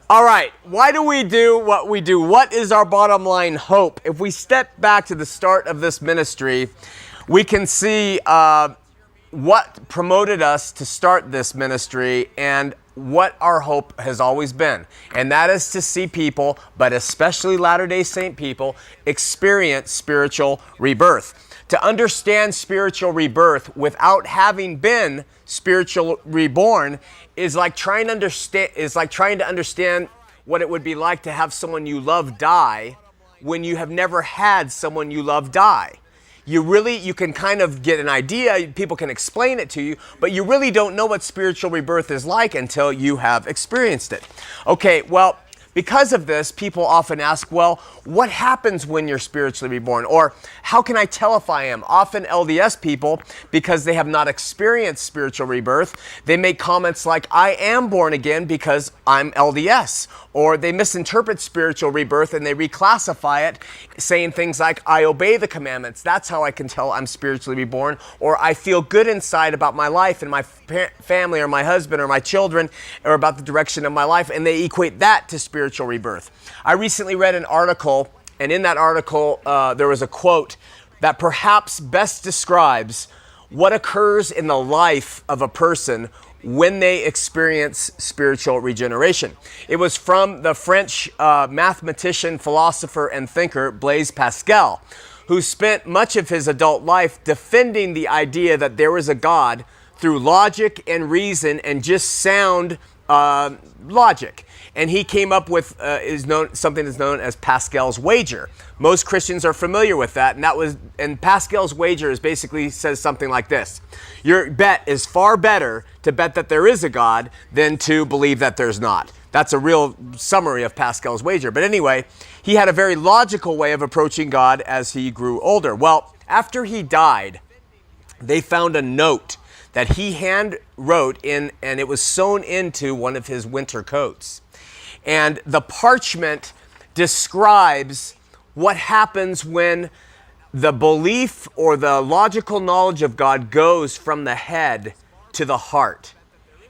All right, why do we do what we do? What is our bottom line hope? If we step back to the start of this ministry, we can see what promoted us to start this ministry and what our hope has always been. And that is to see people, but especially Latter-day Saint people, experience spiritual rebirth. To understand spiritual rebirth without having been spiritually reborn is like trying to understand what it would be like to have someone you love die when you have never had someone you love die. You can kind of get an idea, people can explain it to you, but you really don't know what spiritual rebirth is like until you have experienced it. Okay, well, because of this, people often ask, well, what happens when you're spiritually reborn? Or how can I tell if I am? Often LDS people, because they have not experienced spiritual rebirth, they make comments like, I am born again because I'm LDS. Or they misinterpret spiritual rebirth and they reclassify it, saying things like, I obey the commandments. That's how I can tell I'm spiritually reborn. Or I feel good inside about my life and my family or my husband or my children or about the direction of my life. And they equate that to spiritual rebirth. I recently read an article, and in that article there was a quote that perhaps best describes what occurs in the life of a person when they experience spiritual regeneration. It was from the French mathematician, philosopher, and thinker Blaise Pascal, who spent much of his adult life defending the idea that there is a God through logic and reason and just sound logic. And he came up with something that's known as Pascal's wager. Most Christians are familiar with that, and Pascal's wager basically says something like this: your bet is far better to bet that there is a God than to believe that there's not. That's a real summary of Pascal's wager. But anyway, he had a very logical way of approaching God as he grew older. Well, after he died, they found a note that he hand wrote in, and it was sewn into one of his winter coats. And the parchment describes what happens when the belief or the logical knowledge of God goes from the head to the heart.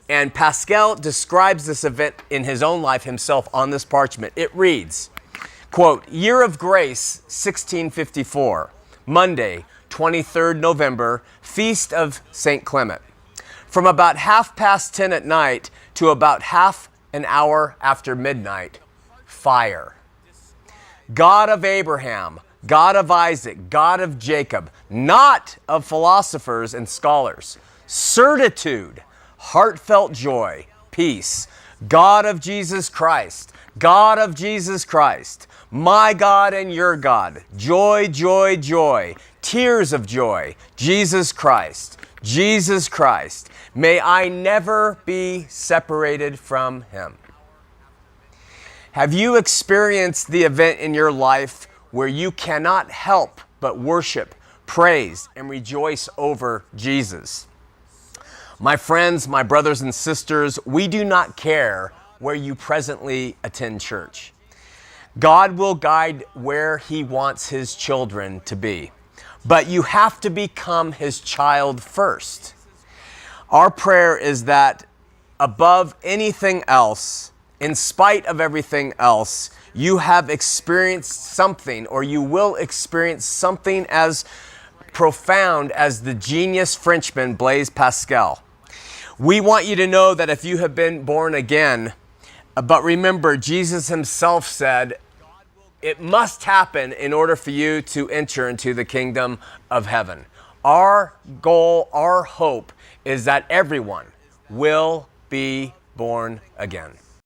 And Pascal describes this event in his own life himself on this parchment. It reads, quote, Year of Grace, 1654, Monday, 23rd November, Feast of St. Clement. From about 10:30 at night to about half an hour after midnight, fire. God of Abraham, God of Isaac, God of Jacob, not of philosophers and scholars, certitude, heartfelt joy, peace, God of Jesus Christ, God of Jesus Christ, my God and your God, joy, joy, joy, tears of joy, Jesus Christ, Jesus Christ, may I never be separated from him. Have you experienced the event in your life where you cannot help but worship, praise, and rejoice over Jesus? My friends, my brothers and sisters, we do not care where you presently attend church. God will guide where he wants his children to be, but you have to become his child first. Our prayer is that above anything else, in spite of everything else, you have experienced something, or you will experience something as profound as the genius Frenchman Blaise Pascal. We want you to know that if you have been born again, but remember, Jesus himself said, it must happen in order for you to enter into the kingdom of heaven. Our goal, our hope is that everyone will be born again.